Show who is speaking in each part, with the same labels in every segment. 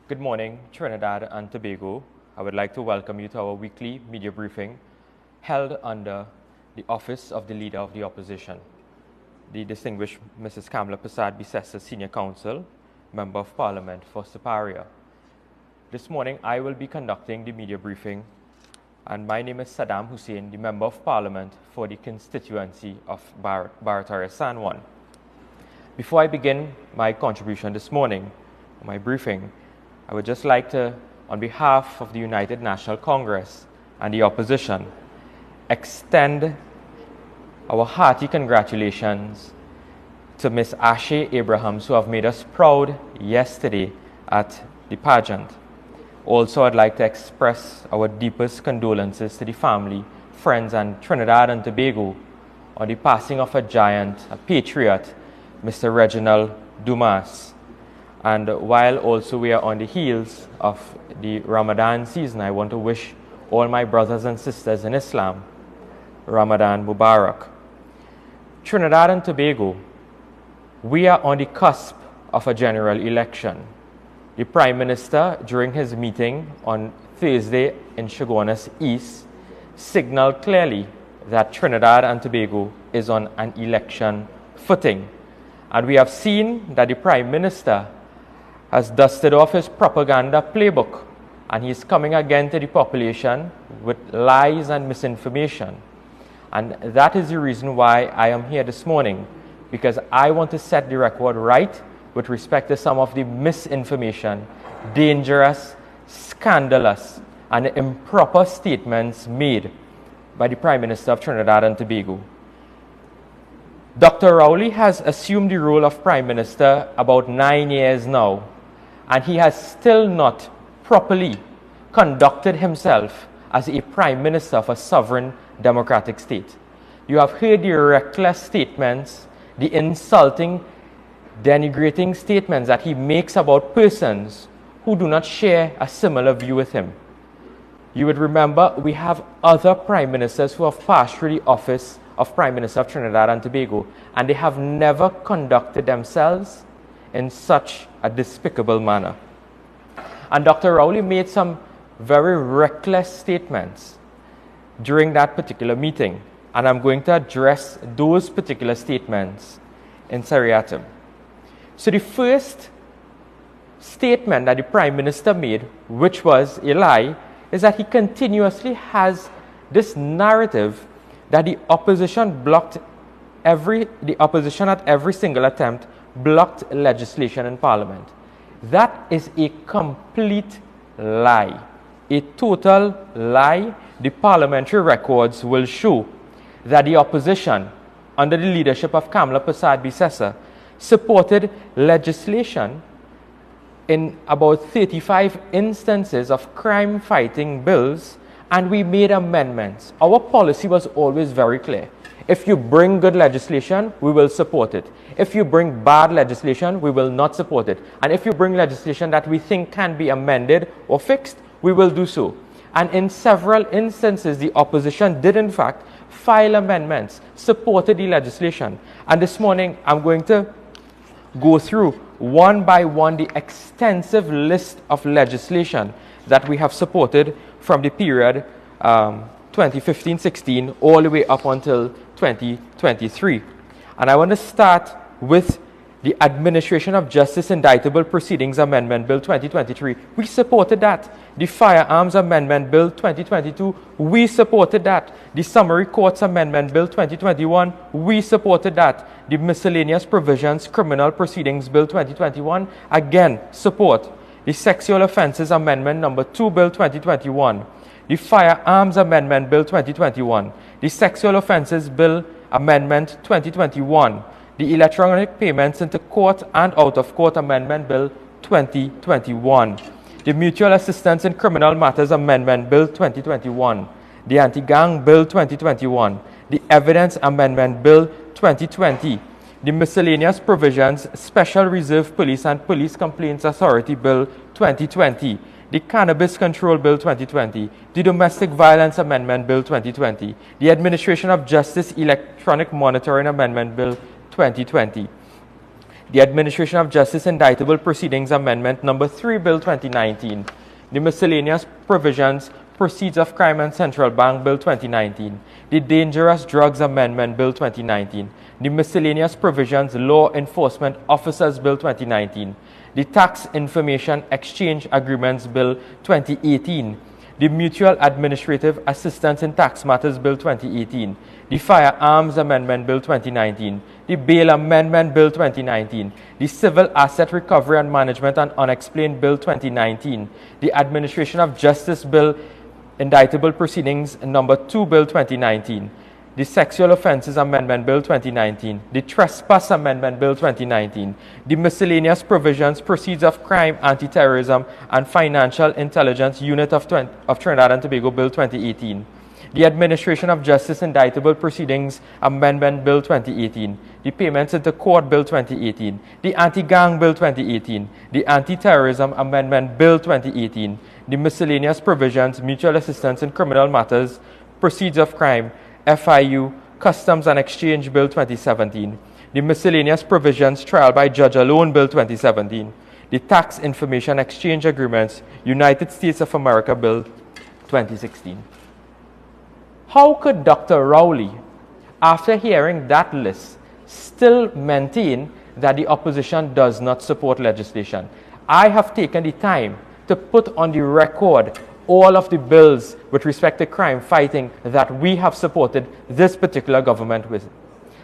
Speaker 1: Good morning, Trinidad and Tobago. I would like to welcome you to our weekly media briefing held under the office of the Leader of the Opposition, the distinguished Mrs. Kamala Prasad Bisesa, Senior Counsel, Member of Parliament for Siparia. This morning, I will be conducting the media briefing, and my name is Saddam Hussein, the Member of Parliament for the constituency of Barataria San Juan. Before I begin my contribution this morning, my briefing, I would just like to, on behalf of the United National Congress and the opposition, extend our hearty congratulations to Ms. Ashe Abrahams, who have made us proud yesterday at the pageant. Also, I'd like to express our deepest condolences to the family, friends, and Trinidad and Tobago on the passing of a giant, a patriot, Mr. Reginald Dumas. And while also we are on the heels of the Ramadan season, I want to wish all my brothers and sisters in Islam, Ramadan Mubarak. Trinidad and Tobago, we are on the cusp of a general election. The Prime Minister, during his meeting on Thursday in Chaguanas East, signaled clearly that Trinidad and Tobago is on an election footing. And we have seen that the Prime Minister has dusted off his propaganda playbook, and he is coming again to the population with lies and misinformation. And that is the reason why I am here this morning, because I want to set the record right with respect to some of the misinformation, dangerous, scandalous, and improper statements made by the Prime Minister of Trinidad and Tobago. Dr. Rowley has assumed the role of Prime Minister about 9 years now, and he has still not properly conducted himself as a Prime Minister of a sovereign democratic state. You have heard the reckless statements, the insulting, denigrating statements that he makes about persons who do not share a similar view with him. You would remember we have other Prime Ministers who have passed through the office of Prime Minister of Trinidad and Tobago, and they have never conducted themselves in such a despicable manner. And Dr. Rowley made some very reckless statements during that particular meeting, and I'm going to address those particular statements in seriatim. So the first statement that the Prime Minister made, which was a lie, is that he continuously has this narrative that the opposition at every single attempt blocked legislation in Parliament. That is a complete lie, a total lie. The parliamentary records will show that the opposition, under the leadership of Kamala Prasad Bisesa, supported legislation in about 35 instances of crime-fighting bills, and we made amendments. Our policy was always very clear. If you bring good legislation, we will support it. If you bring bad legislation, we will not support it. And if you bring legislation that we think can be amended or fixed, we will do so. And in several instances, the opposition did in fact file amendments, supported the legislation. And this morning, I'm going to go through one by one the extensive list of legislation that we have supported from the period 2015-16 all the way up until 2023. And I want to start with the Administration of Justice Indictable Proceedings Amendment Bill 2023. We supported that. The Firearms Amendment Bill 2022, we supported that. The Summary Courts Amendment Bill 2021, we supported that. The Miscellaneous Provisions Criminal Proceedings Bill 2021, again, support. The Sexual Offences Amendment Number 2 Bill 2021. The Firearms Amendment Bill 2021, the Sexual Offences Bill Amendment 2021, the Electronic Payments into Court and Out of Court Amendment Bill 2021, the Mutual Assistance in Criminal Matters Amendment Bill 2021, the Anti-Gang Bill 2021, the Evidence Amendment Bill 2020, the Miscellaneous Provisions Special Reserve Police and Police Complaints Authority Bill 2020, the Cannabis Control Bill 2020, the Domestic Violence Amendment Bill 2020, the Administration of Justice Electronic Monitoring Amendment Bill 2020, the Administration of Justice Indictable Proceedings Amendment Number 3, Bill 2019, the Miscellaneous Provisions, Proceeds of Crime and Central Bank Bill 2019, the Dangerous Drugs Amendment Bill 2019, the Miscellaneous Provisions Law Enforcement Officers Bill 2019, the Tax Information Exchange Agreements Bill 2018, the Mutual Administrative Assistance in Tax Matters Bill 2018, the Firearms Amendment Bill 2019, the Bail Amendment Bill 2019, the Civil Asset Recovery and Management and Unexplained Bill 2019, the Administration of Justice Bill Indictable Proceedings Number 2 Bill 2019, the Sexual Offences Amendment Bill 2019, the Trespass Amendment Bill 2019, the Miscellaneous Provisions, Proceeds of Crime, Anti-Terrorism and Financial Intelligence Unit of Trinidad and Tobago Bill 2018, the Administration of Justice Indictable Proceedings Amendment Bill 2018, the Payments into Court Bill 2018, the Anti-Gang Bill 2018, the Anti-Terrorism Amendment Bill 2018, the Miscellaneous Provisions, Mutual Assistance in Criminal Matters, Proceeds of Crime, FIU, Customs and Exchange Bill 2017, the Miscellaneous Provisions, Trial by Judge Alone Bill 2017, the Tax Information Exchange Agreements, United States of America Bill 2016. How could Dr. Rowley, after hearing that list, still maintain that the opposition does not support legislation? I have taken the time to put on the record all of the bills with respect to crime fighting that we have supported this particular government with.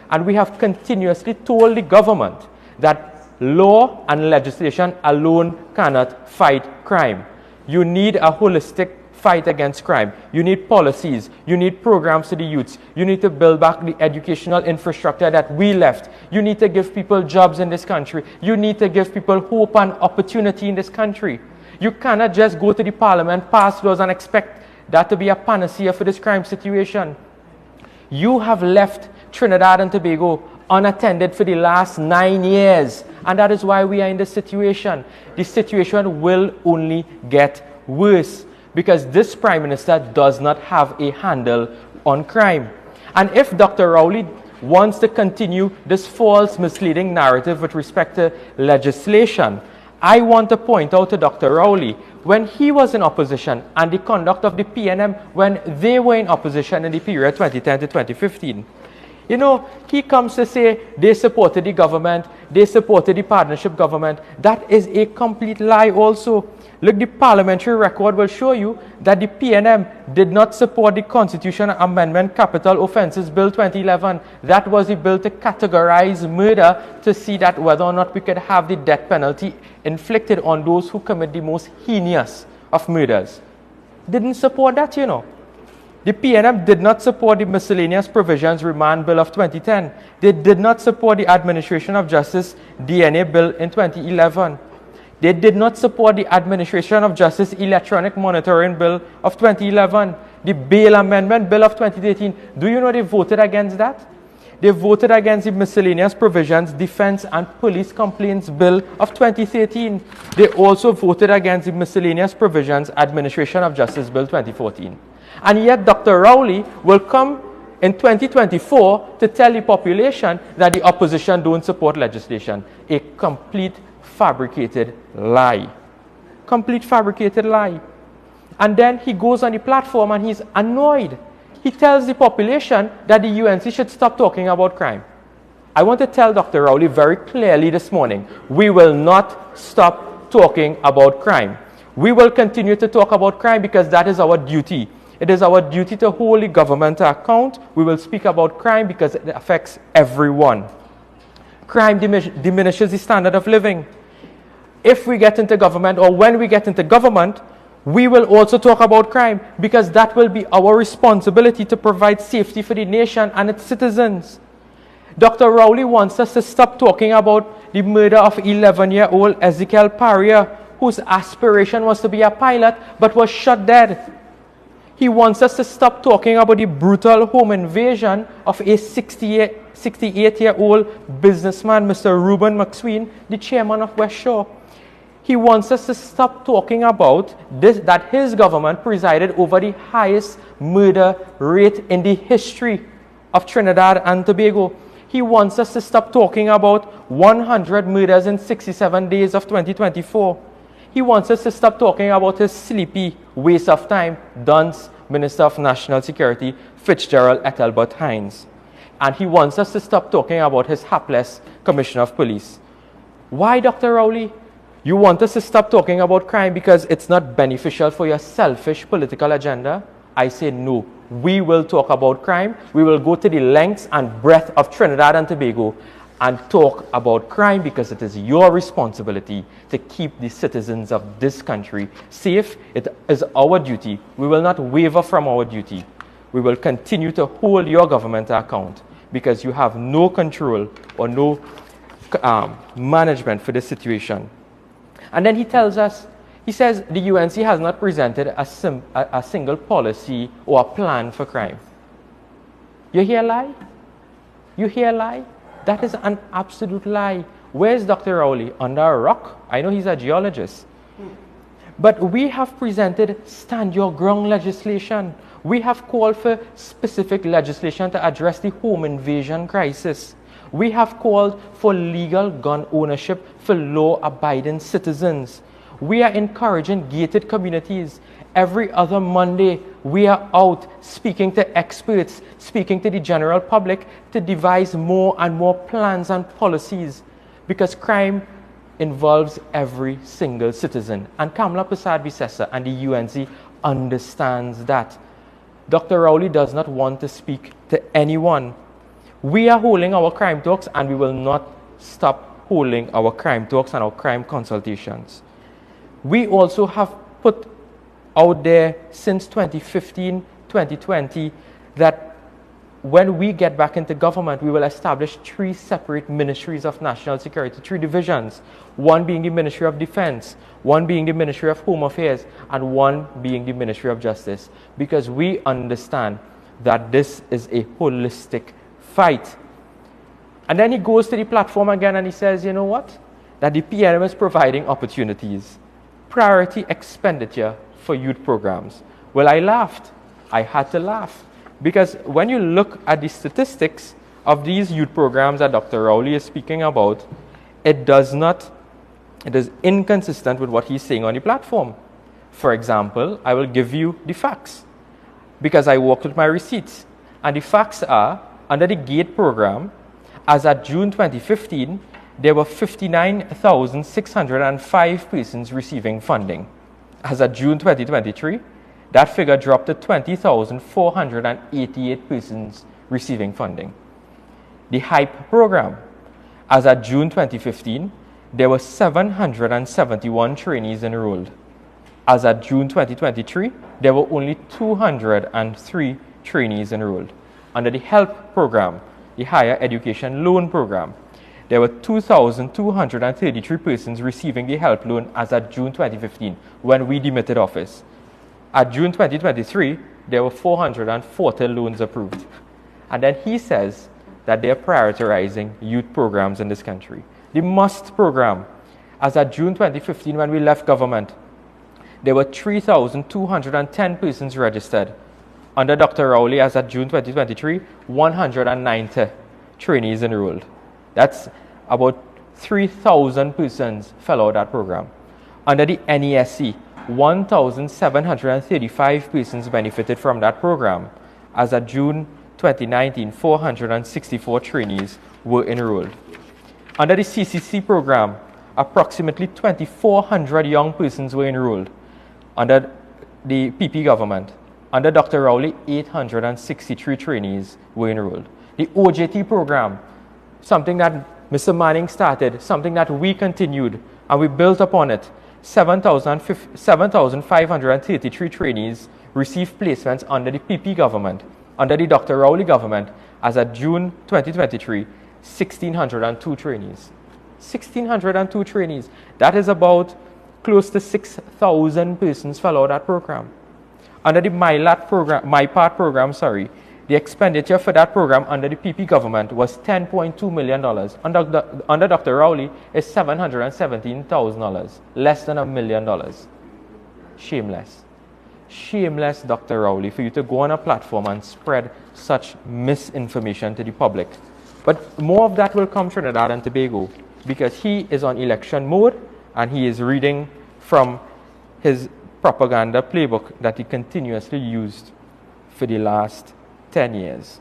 Speaker 1: And we have continuously told the government that law and legislation alone cannot fight crime. You need a holistic fight against crime. You need policies. You need programs to the youths. You need to build back the educational infrastructure that we left. You need to give people jobs in this country. You need to give people hope and opportunity in this country. You cannot just go to the parliament, pass laws, and expect that to be a panacea for this crime situation. You have left Trinidad and Tobago unattended for the last 9 years, and that is why we are in this situation. The situation will only get worse because this Prime Minister does not have a handle on crime. And if Dr. Rowley wants to continue this false, misleading narrative with respect to legislation, I want to point out to Dr. Rowley, when he was in opposition and the conduct of the PNM when they were in opposition in the period 2010 to 2015, you know, he comes to say they supported the government, they supported the partnership government. That is a complete lie also. Look, the parliamentary record will show you that the PNM did not support the Constitution Amendment Capital Offences Bill 2011. That was the bill to categorize murder to see that whether or not we could have the death penalty inflicted on those who commit the most heinous of murders. Didn't support that, you know. The PNM did not support the Miscellaneous Provisions Remand Bill of 2010. They did not support the Administration of Justice DNA Bill in 2011. They did not support the Administration of Justice Electronic Monitoring Bill of 2011. The Bail Amendment Bill of 2018. Do you know they voted against that? They voted against the Miscellaneous Provisions Defense and Police Complaints Bill of 2013. They also voted against the Miscellaneous Provisions Administration of Justice Bill 2014. And yet Dr. Rowley will come in 2024 to tell the population that the opposition don't support legislation. A complete fabricated lie. Complete fabricated lie. And then he goes on the platform and he's annoyed. He tells the population that the UNC should stop talking about crime. I want to tell Dr. Rowley very clearly this morning, we will not stop talking about crime. We will continue to talk about crime because that is our duty. It is our duty to hold the government to account. We will speak about crime because it affects everyone. Crime diminishes the standard of living. If we get into government or when we get into government, we will also talk about crime because that will be our responsibility to provide safety for the nation and its citizens. Dr. Rowley wants us to stop talking about the murder of 11-year-old Ezekiel Paria, whose aspiration was to be a pilot but was shot dead. He wants us to stop talking about the brutal home invasion of a 68-year-old businessman, Mr. Reuben McSween, the chairman of West Shore. He wants us to stop talking about this, that his government presided over the highest murder rate in the history of Trinidad and Tobago. He wants us to stop talking about 100 murders in 67 days of 2024. He wants us to stop talking about his sleepy waste of time, Dunce, Minister of National Security, Fitzgerald Ethelbert Hines. And he wants us to stop talking about his hapless Commissioner of Police. Why, Dr. Rowley? You want us to stop talking about crime because it's not beneficial for your selfish political agenda? I say no. We will talk about crime. We will go to the lengths and breadth of Trinidad and Tobago and talk about crime because it is your responsibility to keep the citizens of this country safe. It is our duty. We will not waver from our duty. We will continue to hold your government to account because you have no control or no management for this situation. And then he tells us, he says the UNC has not presented a single policy or a plan for crime. You hear a lie? You hear a lie? That is an absolute lie. Where's Dr. Rowley? Under a rock? I know he's a geologist. But we have presented stand your ground legislation. We have called for specific legislation to address the home invasion crisis. We have called for legal gun ownership for law-abiding citizens. We are encouraging gated communities. Every other Monday, we are out speaking to experts, speaking to the general public to devise more and more plans and policies because crime involves every single citizen. And Kamla Prasad-Visesa and the UNC understands that. Dr. Rowley does not want to speak to anyone. We are holding our crime talks and we will not stop holding our crime talks and our crime consultations. We also have put out there since 2015, 2020, that when we get back into government, we will establish 3 separate ministries of national security, 3 divisions, one being the Ministry of Defense, one being the Ministry of Home Affairs, and one being the Ministry of Justice, because we understand that this is a holistic fight. And then he goes to the platform again and he says, you know what? That the PNM is providing opportunities. Priority expenditure for youth programs. Well, I laughed. I had to laugh. Because when you look at the statistics of these youth programs that Dr. Rowley is speaking about, it is inconsistent with what he's saying on the platform. For example, I will give you the facts because I worked with my receipts. And the facts are, under the GATE program, as at June 2015, there were 59,605 persons receiving funding. As at June 2023, that figure dropped to 20,488 persons receiving funding. The HYPE program, as at June 2015, there were 771 trainees enrolled. As at June 2023, there were only 203 trainees enrolled. Under the HELP program, the Higher Education Loan Program, there were 2,233 persons receiving the HELP loan as at June 2015, when we demitted office. At June 2023, there were 440 loans approved. And then he says that they are prioritizing youth programs in this country. The MUST program, as at June 2015, when we left government, there were 3,210 persons registered. Under Dr. Rowley, as at June 2023, 190 trainees enrolled. That's about 3,000 persons fell out of that program. Under the NESC, 1,735 persons benefited from that program. As at June 2019, 464 trainees were enrolled. Under the CCC program, approximately 2,400 young persons were enrolled. Under the PP government, under Dr. Rowley, 863 trainees were enrolled. The OJT program, something that Mr. Manning started, something that we continued, and we built upon it. 7,533 trainees received placements under the PP government, under the Dr. Rowley government, as at June 2023, 1,602 trainees. 1,602 trainees. That is about close to 6,000 persons fell out of that program. Under the MyPart program, the expenditure for that program under the PP government was $10.2 million. Under Dr. Rowley is $717,000, less than $1 million. Shameless. Shameless, Dr. Rowley, for you to go on a platform and spread such misinformation to the public. But more of that will come Trinidad and Tobago because he is on election mode and he is reading from his propaganda playbook that he continuously used for the last 10 years.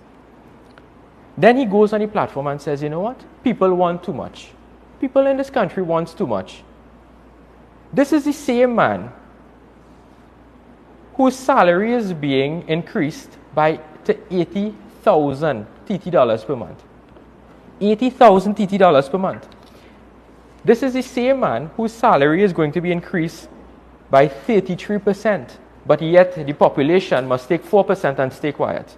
Speaker 1: Then he goes on the platform and says, you know what? People want too much. People in this country want too much. This is the same man whose salary is being increased to 80,000 TT dollars per month. 80,000 TT dollars per month. This is the same man whose salary is going to be increased by 33%, but yet the population must take 4% and stay quiet.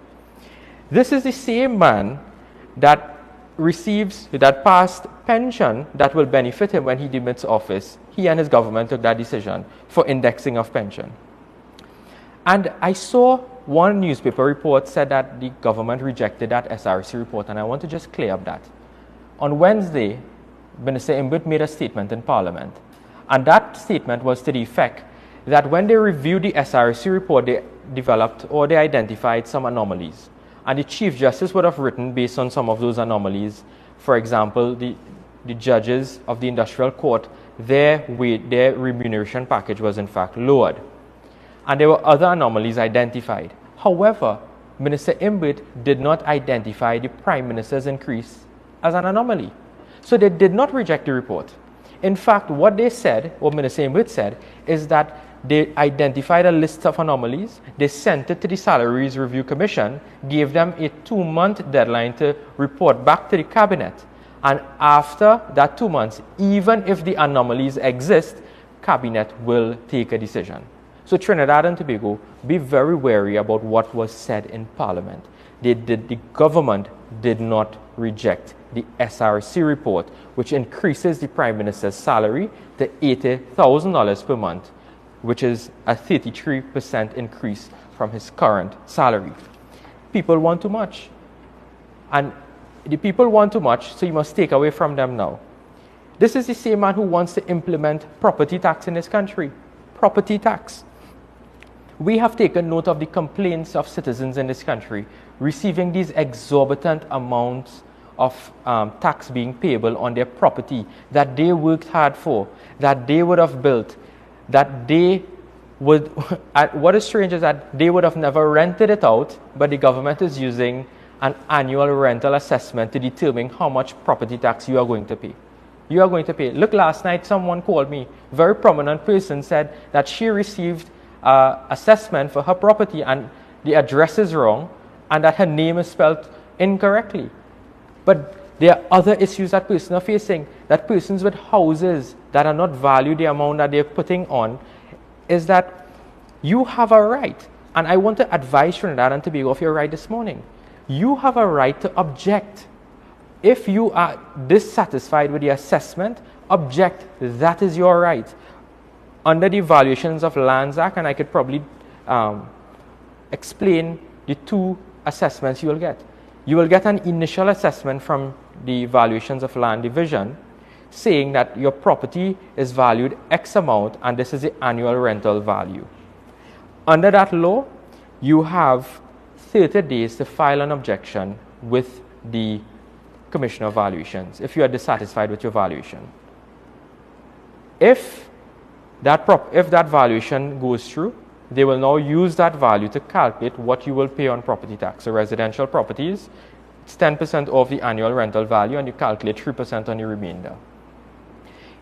Speaker 1: This is the same man that receives that past pension that will benefit him when he demits office. He and his government took that decision for indexing of pension. And I saw one newspaper report said that the government rejected that SRC report, and I want to just clear up that. On Wednesday, Minister Imbut made a statement in Parliament, and that statement was to the effect that when they reviewed the SRC report, they developed or they identified some anomalies. And the Chief Justice would have written based on some of those anomalies. For example, the judges of the Industrial Court, their remuneration package was in fact lowered. And there were other anomalies identified. However, Minister Imbut did not identify the Prime Minister's increase as an anomaly. So they did not reject the report. In fact, what they said, what Minister Imbut said, is that they identified a list of anomalies, they sent it to the Salaries Review Commission, gave them a 2-month deadline to report back to the Cabinet. And after that 2 months, even if the anomalies exist, Cabinet will take a decision. So Trinidad and Tobago, be very wary about what was said in Parliament. The government did not reject the SRC report, which increases the Prime Minister's salary to $80,000 per month, which is a 33% increase from his current salary. People want too much. And the people want too much, so you must take away from them now. This is the same man who wants to implement property tax in this country. Property tax. We have taken note of the complaints of citizens in this country receiving these exorbitant amounts of tax being payable on their property that they worked hard for, that they would have built, that they would, what is strange is that they would have never rented it out, but the government is using an annual rental assessment to determine how much property tax you are going to pay. You are going to pay. Look, last night someone called me, very prominent person, said that she received assessment for her property and the address is wrong and that her name is spelled incorrectly. But there are other issues that persons are facing, that persons with houses that are not valued the amount that they're putting on, is that you have a right, and I want to advise Trinidad and Tobago of your right this morning. You have a right to object. If you are dissatisfied with the assessment, object. That is your right. Under the Valuations of Lands Act, and I could probably explain the two assessments you will get. You will get an initial assessment from the Valuations of Land Division saying that your property is valued X amount and this is the annual rental value. Under that law, you have 30 days to file an objection with the Commissioner of Valuations if you are dissatisfied with your valuation. If that valuation goes through, they will now use that value to calculate what you will pay on property tax. So residential properties, it's 10% of the annual rental value and you calculate 3% on the remainder.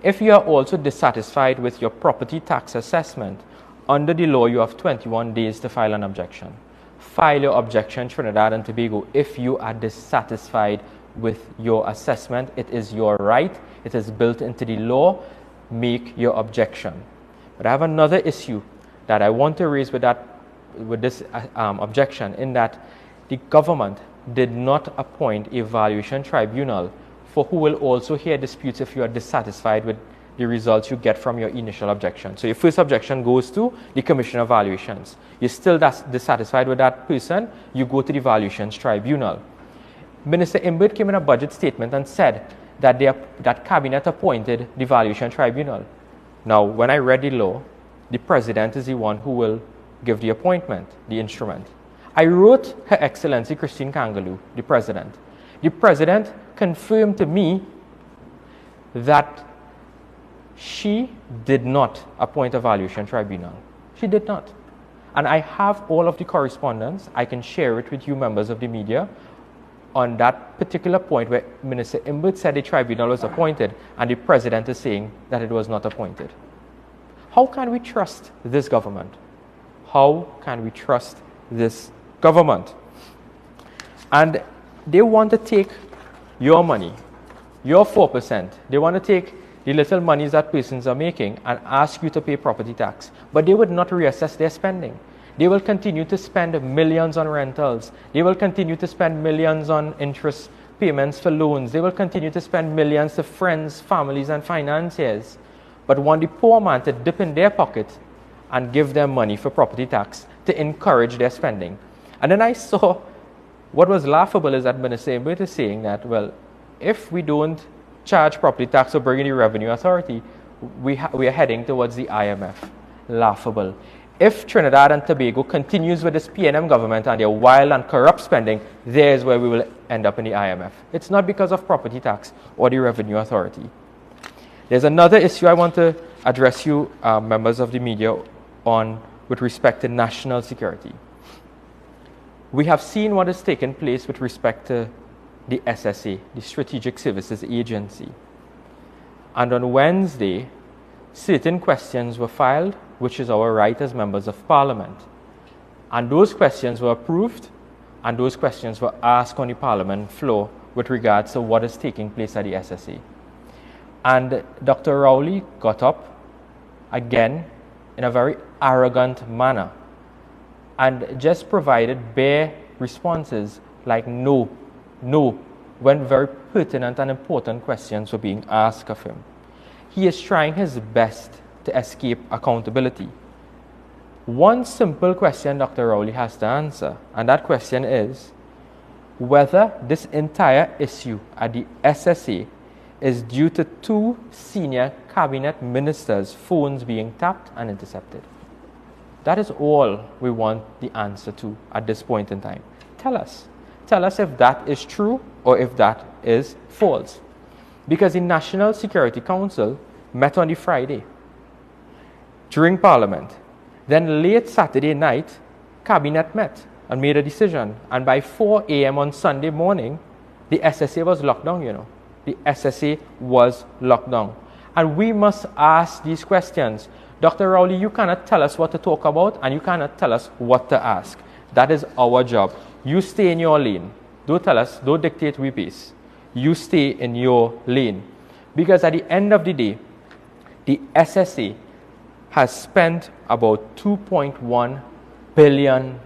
Speaker 1: If you are also dissatisfied with your property tax assessment, under the law you have 21 days to file an objection. File your objection, Trinidad and Tobago, if you are dissatisfied with your assessment. It is your right. It is built into the law. Make your objection. But I have another issue that I want to raise with this objection, in that the government did not appoint a valuation tribunal for who will also hear disputes if you are dissatisfied with the results you get from your initial objection. So your first objection goes to the Commissioner of Valuations. You're still dissatisfied with that person, you go to the Valuations Tribunal. Minister Imbert came in a budget statement and said that that Cabinet appointed the Valuation Tribunal. Now, when I read the law, the President is the one who will give the appointment, the instrument. I wrote Her Excellency Christine Kangaloo, the President, The president confirmed to me that she did not appoint a valuation tribunal. She did not. And I have all of the correspondence. I can share it with you members of the media on that particular point where Minister Imbert said the tribunal was appointed and the president is saying that it was not appointed. How can we trust this government? How can we trust this government? And they want to take your money, your 4%. They want to take the little monies that persons are making and ask you to pay property tax. But they would not reassess their spending. They will continue to spend millions on rentals. They will continue to spend millions on interest payments for loans. They will continue to spend millions to friends, families, and financiers. But want the poor man to dip in their pocket and give them money for property tax to encourage their spending. And then I saw what was laughable is that Minister Imbert is saying that, well, if we don't charge property tax or bring in the Revenue Authority, we are heading towards the IMF. Laughable. If Trinidad and Tobago continues with this PNM government and their wild and corrupt spending, there's where we will end up in the IMF. It's not because of property tax or the Revenue Authority. There's another issue I want to address you, members of the media, on with respect to national security. We have seen what has taken place with respect to the SSA, the Strategic Services Agency. And on Wednesday, certain questions were filed, which is our right as members of Parliament. And those questions were approved, and those questions were asked on the Parliament floor with regards to what is taking place at the SSA. And Dr. Rowley got up again in a very arrogant manner and just provided bare responses like no, when very pertinent and important questions were being asked of him. He is trying his best to escape accountability. One simple question Dr. Rowley has to answer, and that question is whether this entire issue at the SSA is due to two senior cabinet ministers' phones being tapped and intercepted. That is all we want the answer to at this point in time. Tell us. Tell us if that is true or if that is false. Because the National Security Council met on the Friday during Parliament. Then late Saturday night, Cabinet met and made a decision. And by 4 a.m. on Sunday morning, the SSA was locked down, you know. The SSA was locked down. And we must ask these questions. Dr. Rowley, you cannot tell us what to talk about and you cannot tell us what to ask. That is our job. You stay in your lane. Don't tell us, don't dictate we pace. You stay in your lane. Because at the end of the day, the SSA has spent about $2.1 billion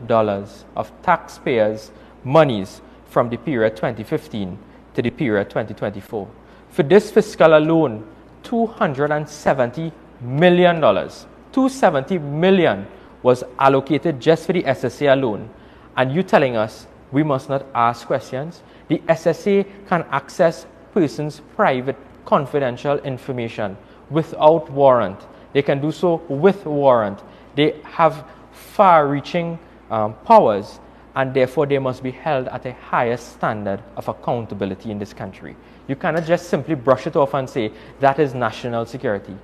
Speaker 1: of taxpayers' monies from the period 2015 to the period 2024. For this fiscal alone, $270 million, $270 million was allocated just for the SSA alone. And you telling us we must not ask questions? The SSA can access persons' private, confidential information without warrant. They can do so with warrant. They have far-reaching powers, and therefore they must be held at a higher standard of accountability in this country. You cannot just simply brush it off and say that is national security.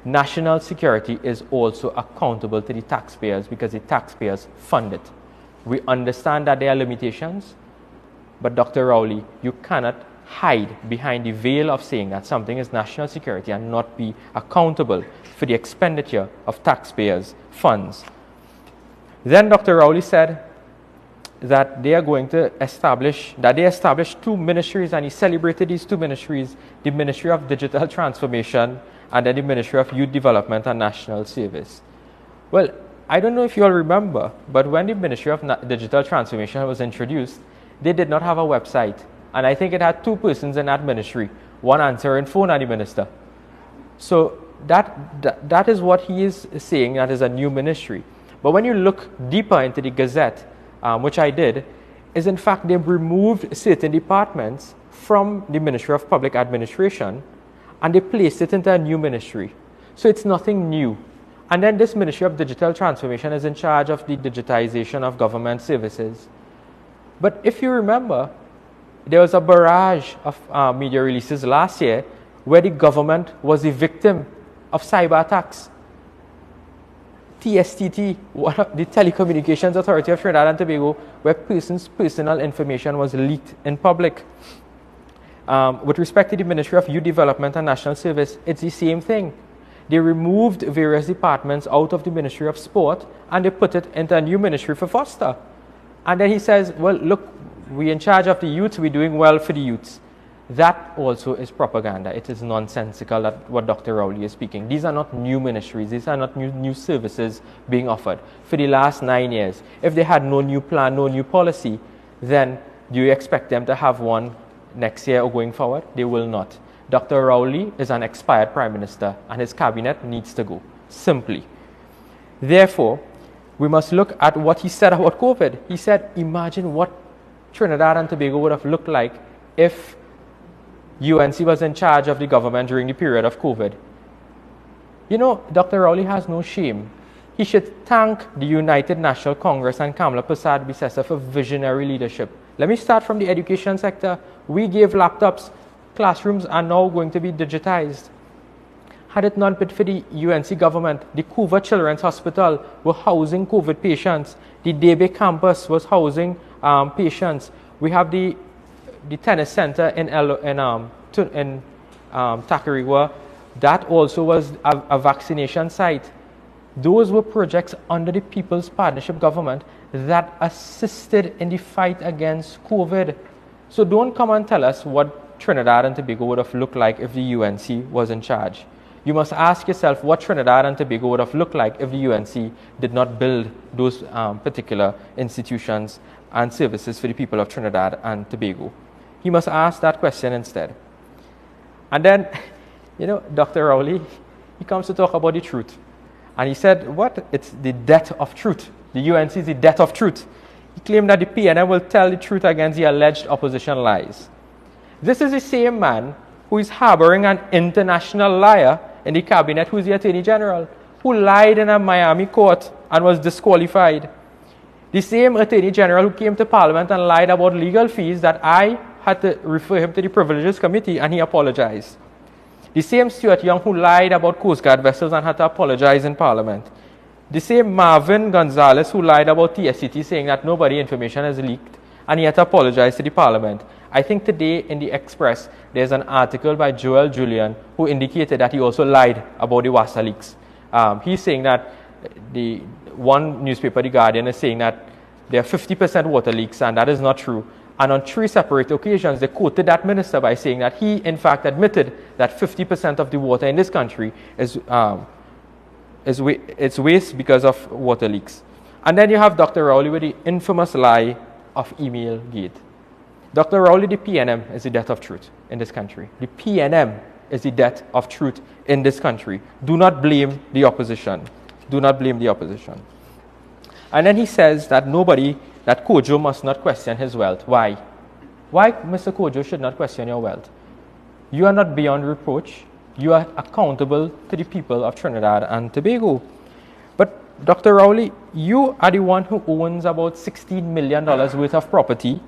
Speaker 1: National security is also accountable to the taxpayers because the taxpayers fund it. We understand that there are limitations, but Dr. Rowley, you cannot hide behind the veil of saying that something is national security and not be accountable for the expenditure of taxpayers' funds. Then Dr. Rowley said that they are going to establish two ministries, and he celebrated these two ministries, the Ministry of Digital Transformation and then the Ministry of Youth Development and National Service. Well, I don't know if you all remember, but when the Ministry of Digital Transformation was introduced, they did not have a website. And I think it had two persons in that ministry, one answering phone and the minister. So that is what he is saying, that is a new ministry. But when you look deeper into the Gazette, which I did, is in fact they've removed certain departments from the Ministry of Public Administration and they placed it into a new ministry. So it's nothing new. And then this Ministry of Digital Transformation is in charge of the digitization of government services. But if you remember, there was a barrage of media releases last year where the government was the victim of cyber attacks. TSTT, the Telecommunications Authority of Trinidad and Tobago, where persons' personal information was leaked in public. With respect to the Ministry of Youth Development and National Service, it's the same thing. They removed various departments out of the Ministry of Sport and they put it into a new ministry for foster. And then he says, well, look, we're in charge of the youth, we're doing well for the youths. That also is propaganda. It is nonsensical, that what Dr. Rowley is speaking. These are not new ministries. These are not new services being offered. For the last 9 years, if they had no new plan, no new policy, then do you expect them to have one next year or going forward? They will not. Dr. Rowley is an expired prime minister and his cabinet needs to go, simply. Therefore, we must look at what he said about COVID. He said, imagine what Trinidad and Tobago would have looked like if UNC was in charge of the government during the period of COVID. You know, Dr. Rowley has no shame. He should thank the United National Congress and Kamala Persad-Bissessar for visionary leadership. Let me start from the education sector. We gave laptops. Classrooms are now going to be digitized. Had it not been for the UNC government, the Couva Children's Hospital were housing COVID patients. The Debe campus was housing patients. We have the tennis center in Tacarigua. That also was a vaccination site. Those were projects under the People's Partnership Government that assisted in the fight against COVID. So don't come and tell us what Trinidad and Tobago would have looked like if the UNC was in charge. You must ask yourself what Trinidad and Tobago would have looked like if the UNC did not build those particular institutions and services for the people of Trinidad and Tobago. He must ask that question instead. And then, you know, Dr. Rowley, he comes to talk about the truth. And he said, what? It's the death of truth. The UNC is the death of truth. He claimed that the PNM will tell the truth against the alleged opposition lies. This is the same man who is harboring an international liar in the cabinet, who is the Attorney General, who lied in a Miami court and was disqualified. The same Attorney General who came to Parliament and lied about legal fees that I had to refer him to the Privileges Committee and he apologized. The same Stuart Young who lied about Coast Guard vessels and had to apologize in Parliament. The same Marvin Gonzalez who lied about TSCT, saying that nobody information has leaked and he had to apologize to the Parliament. I think today in the Express there's an article by Joel Julian who indicated that he also lied about the WASA leaks. He's saying that the one newspaper, The Guardian, is saying that there are 50% water leaks, and that is not true. And on 3 separate occasions, they quoted that minister by saying that he, in fact, admitted that 50% of the water in this country is waste because of water leaks. And then you have Dr. Rowley with the infamous lie of email gate. Dr. Rowley, the PNM is the death of truth in this country. The PNM is the death of truth in this country. Do not blame the opposition. Do not blame the opposition. And then he says that that Kojo must not question his wealth. Why? Why Mr. Kojo should not question your wealth? You are not beyond reproach. You are accountable to the people of Trinidad and Tobago. But Dr. Rowley, you are the one who owns about $16 million worth of property.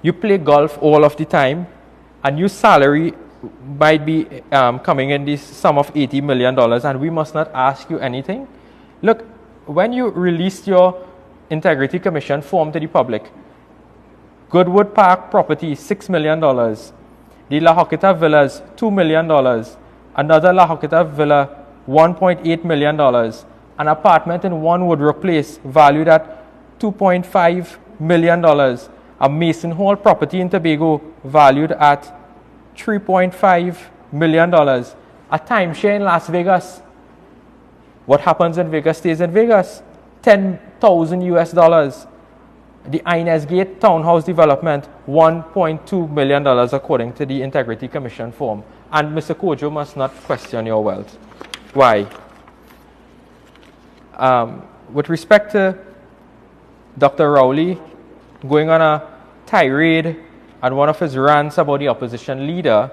Speaker 1: You play golf all of the time, and your salary might be coming in this sum of $80 million, and we must not ask you anything. Look, when you released your Integrity Commission form to the public, Goodwood Park property, $6 million. The La Joquita Villas, $2 million. Another La Joquita Villa, $1.8 million. An apartment in One Woodrow Place, valued at $2.5 million. A Mason Hall property in Tobago, valued at $3.5 million. A timeshare in Las Vegas. What happens in Vegas stays in Vegas. $10,000 US. The Inez Gate Townhouse Development, $1.2 million according to the Integrity Commission form. And Mr. Kojo must not question your wealth. Why? With respect to Dr. Rowley going on a tirade and one of his rants about the opposition leader,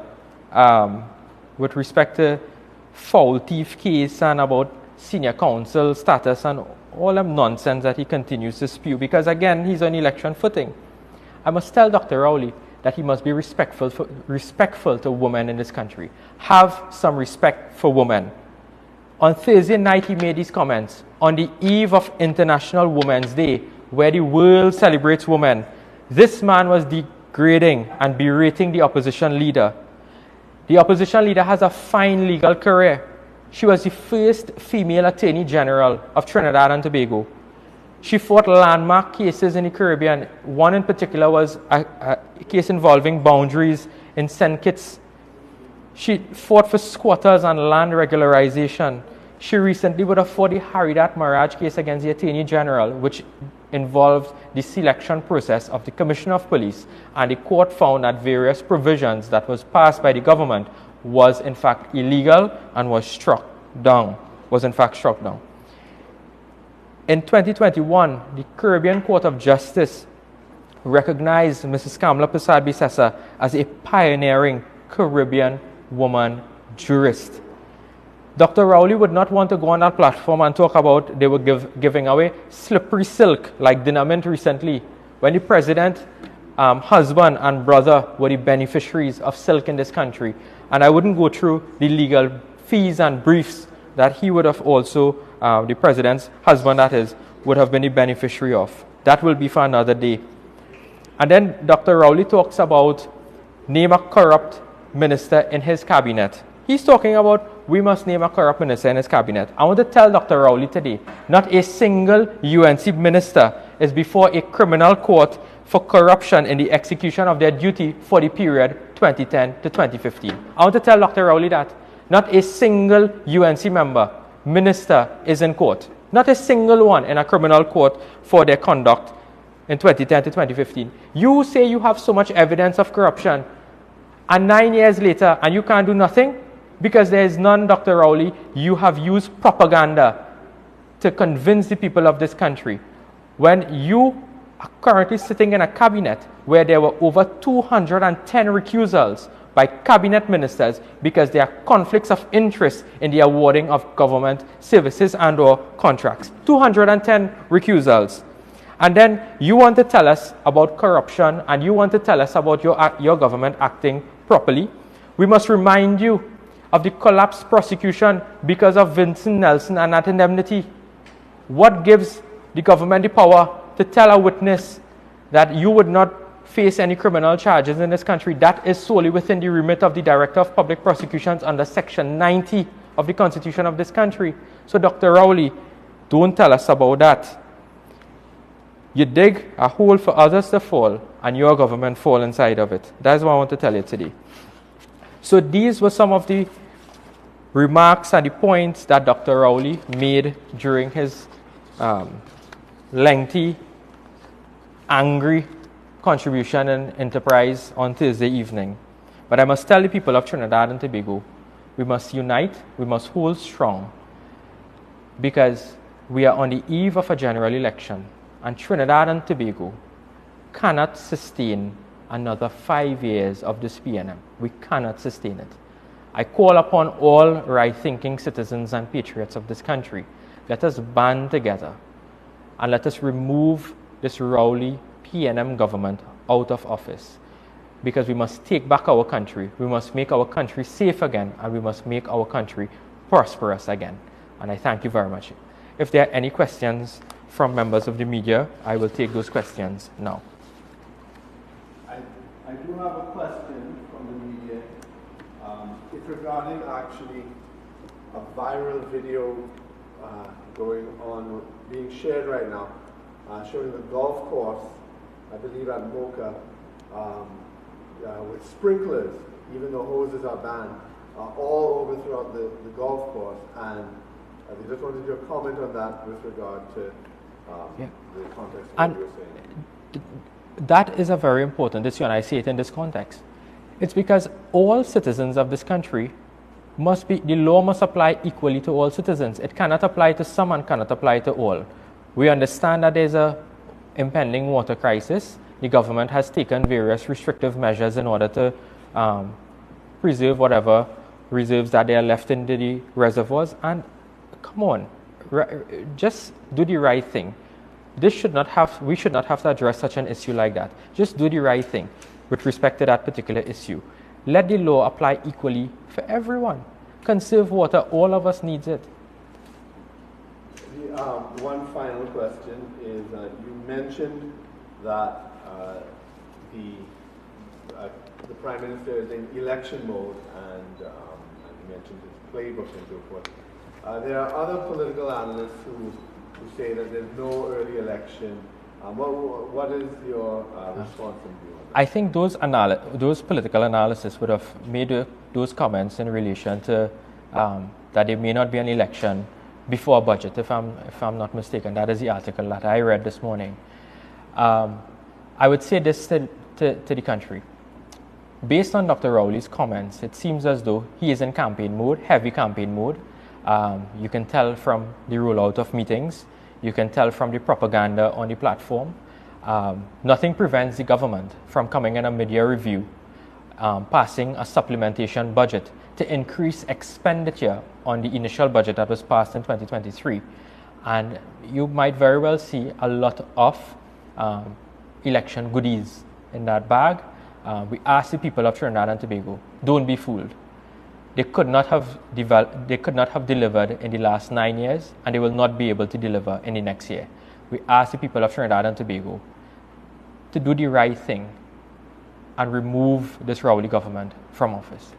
Speaker 1: with respect to foul thief case and about senior counsel status and all that nonsense that he continues to spew, because again, he's on election footing. I must tell Dr. Rowley that he must be respectful to women in this country. Have some respect for women. On Thursday night, he made these comments on the eve of International Women's Day, where the world celebrates women. This man was degrading and berating the opposition leader. The opposition leader has a fine legal career. She was the first female Attorney General of Trinidad and Tobago. She fought landmark cases in the Caribbean. One in particular was a case involving boundaries in St. Kitts. She fought for squatters and land regularization. She recently would have fought the Haridat Maraj case against the Attorney General, which involved the selection process of the Commissioner of Police, and the court found that various provisions that was passed by the government was in fact illegal and was in fact struck down. In 2021, the Caribbean Court of Justice recognized Mrs. Kamla Persad-Bissessar as a pioneering Caribbean woman jurist. Dr. Rowley would not want to go on that platform and talk about they were giving away slippery silk like Dinamint recently, when the president, husband and brother were the beneficiaries of silk in this country. And I wouldn't go through the legal fees and briefs that he would have also, the president's husband that is, would have been the beneficiary of. That will be for another day. And then Dr. Rowley talks about name a corrupt minister in his cabinet. He's talking about we must name a corrupt minister in his cabinet. I want to tell Dr. Rowley today, not a single UNC minister is before a criminal court for corruption in the execution of their duty for the period 2010 to 2015. I want to tell Dr. Rowley that not a single UNC minister is in court. Not a single one in a criminal court for their conduct in 2010 to 2015. You say you have so much evidence of corruption, and 9 years later, and you can't do nothing? Because there is none, Dr. Rowley. You have used propaganda to convince the people of this country. When you are currently sitting in a cabinet where there were over 210 recusals by cabinet ministers because there are conflicts of interest in the awarding of government services and or contracts. 210 recusals. And then you want to tell us about corruption, and you want to tell us about your government acting properly. We must remind you of the collapsed prosecution because of Vincent Nelson and that indemnity. What gives the government the power to tell a witness that you would not face any criminal charges in this country? That is solely within the remit of the Director of Public Prosecutions under Section 90 of the Constitution of this country. So, Dr. Rowley, don't tell us about that. You dig a hole for others to fall, and your government fall inside of it. That's what I want to tell you today. So these were some of the remarks and the points that Dr. Rowley made during his lengthy, angry contribution in Enterprise on Thursday evening. But I must tell the people of Trinidad and Tobago, we must unite, we must hold strong, because we are on the eve of a general election, and Trinidad and Tobago cannot sustain another 5 years of this PNM. We cannot sustain it. I call upon all right-thinking citizens and patriots of this country, let us band together and let us remove this Rowley PNM government out of office, because we must take back our country, we must make our country safe again, and we must make our country prosperous again. And I thank you very much. If there are any questions from members of the media, I will take those questions now.
Speaker 2: I do have a question from the media. It's regarding actually a viral video going on, being shared right now, showing a golf course, I believe at Mocha, with sprinklers, even though hoses are banned, all over throughout the golf course. And I just wanted your comment on that with regard to the context of what you were saying.
Speaker 1: That is a very important issue, and I say it in this context. It's because all citizens of this country the law must apply equally to all citizens. It cannot apply to some and cannot apply to all. We understand that there's an impending water crisis. The government has taken various restrictive measures in order to preserve whatever reserves that they are left in the reservoirs. And come on, just do the right thing. We should not have to address such an issue like that. Just do the right thing. with respect to that particular issue. Let the law apply equally for everyone. Conserve water, all of us needs it.
Speaker 2: One final question is, you mentioned that the Prime Minister is in election mode, and you mentioned his playbook and so forth. There are other political analysts who say that there's no early election. What is your response and view on that?
Speaker 1: I think those political analysts would have made those comments in relation to that there may not be an election before budget, if I'm not mistaken. That is the article that I read this morning. I would say this to the country. Based on Dr. Rowley's comments, it seems as though he is in campaign mode, heavy campaign mode. You can tell from the rollout of meetings. You can tell from the propaganda on the platform. Nothing prevents the government from coming in a mid-year review, passing a supplementation budget to increase expenditure on the initial budget that was passed in 2023. And you might very well see a lot of election goodies in that bag. We ask the people of Trinidad and Tobago, don't be fooled. They could not have delivered in the last 9 years, and they will not be able to deliver in the next year. We ask the people of Trinidad and Tobago to do the right thing and remove this Rowley government from office.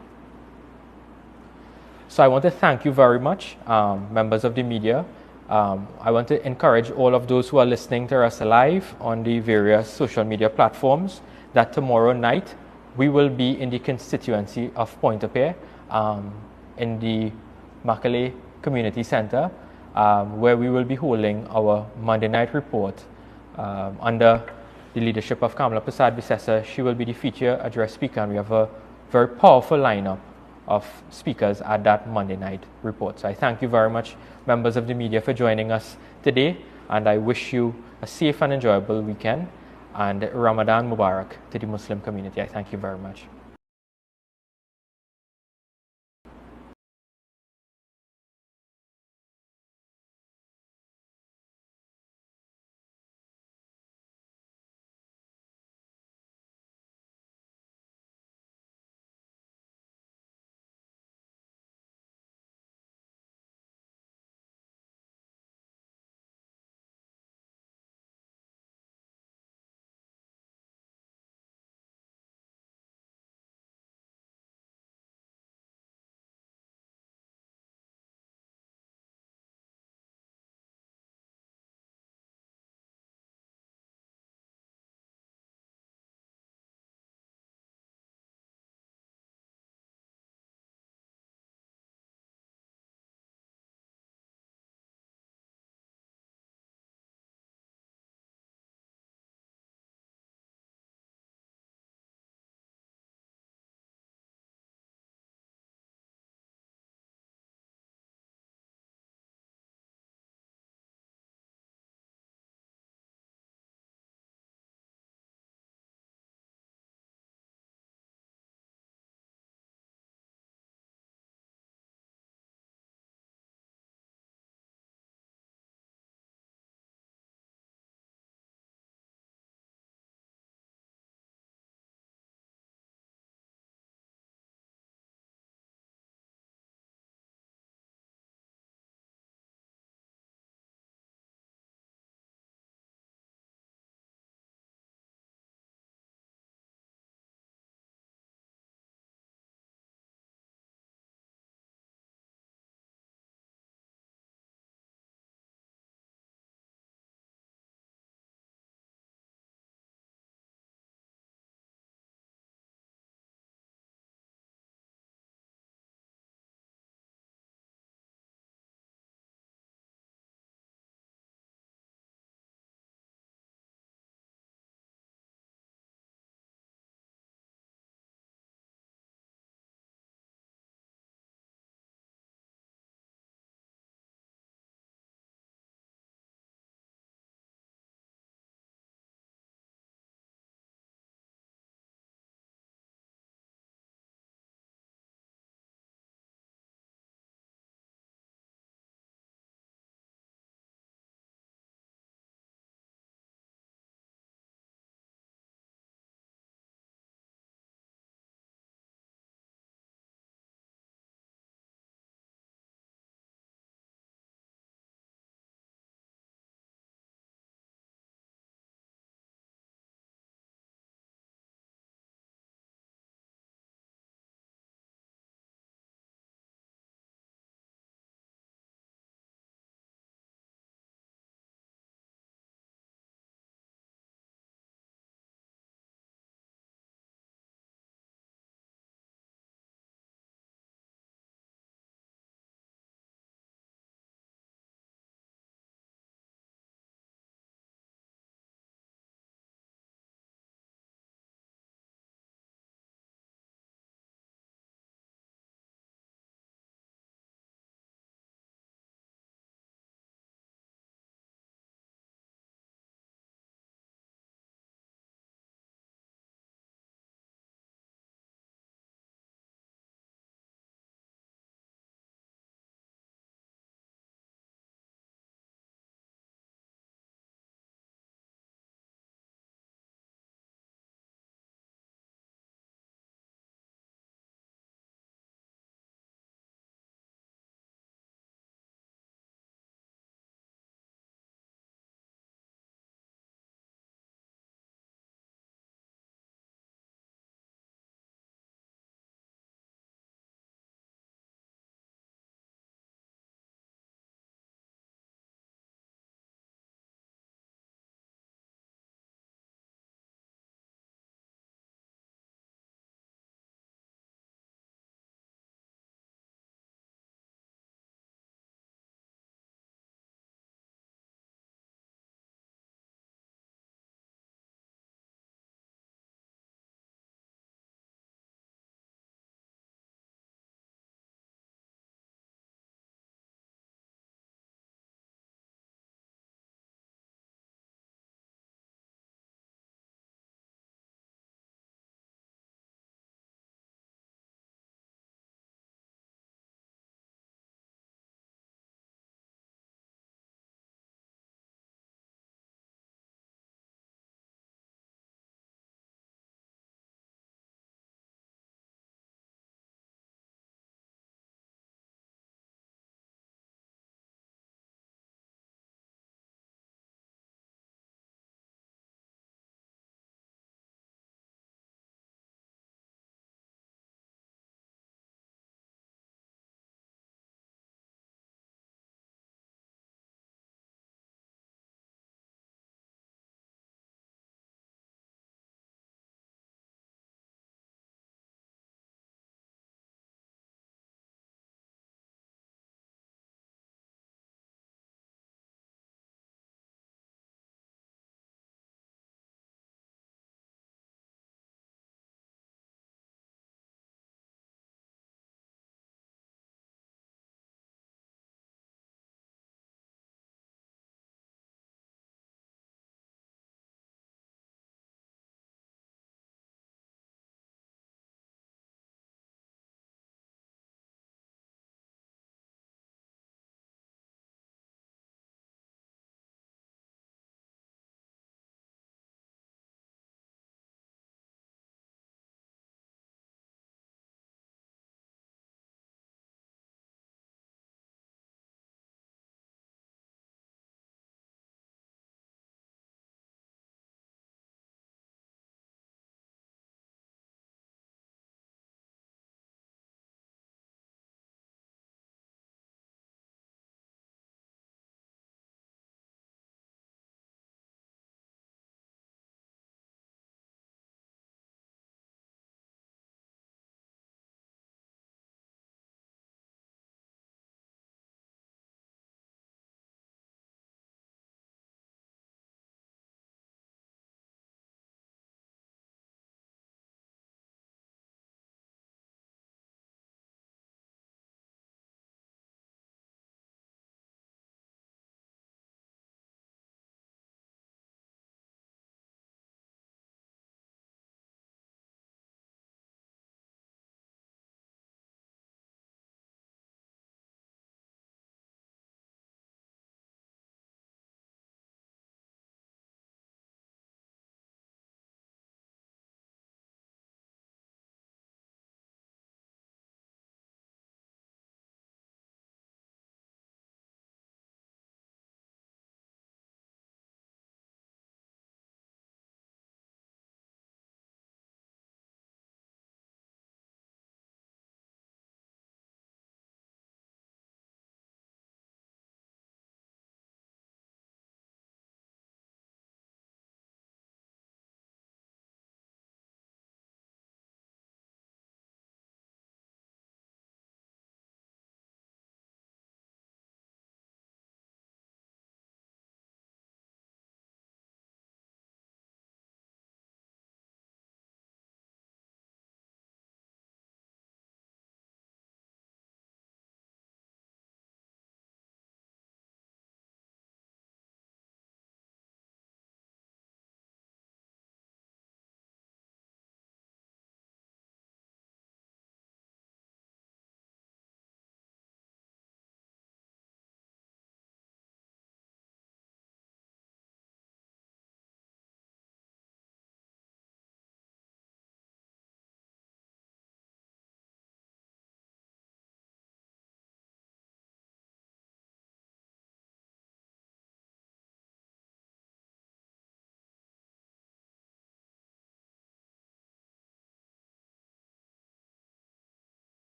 Speaker 1: So I want to thank you very much, members of the media. I want to encourage all of those who are listening to us live on the various social media platforms that tomorrow night we will be in the constituency of Pointe-a-Pierre, in the Macaulay Community Center, where we will be holding our Monday night report under the leadership of Kamala Prasad-Bissessar. She will be the feature address speaker, and we have a very powerful lineup of speakers at that Monday night report. So I thank you very much, members of the media, for joining us today, and I wish you a safe and enjoyable weekend, and Ramadan Mubarak to the Muslim community. I thank you very much.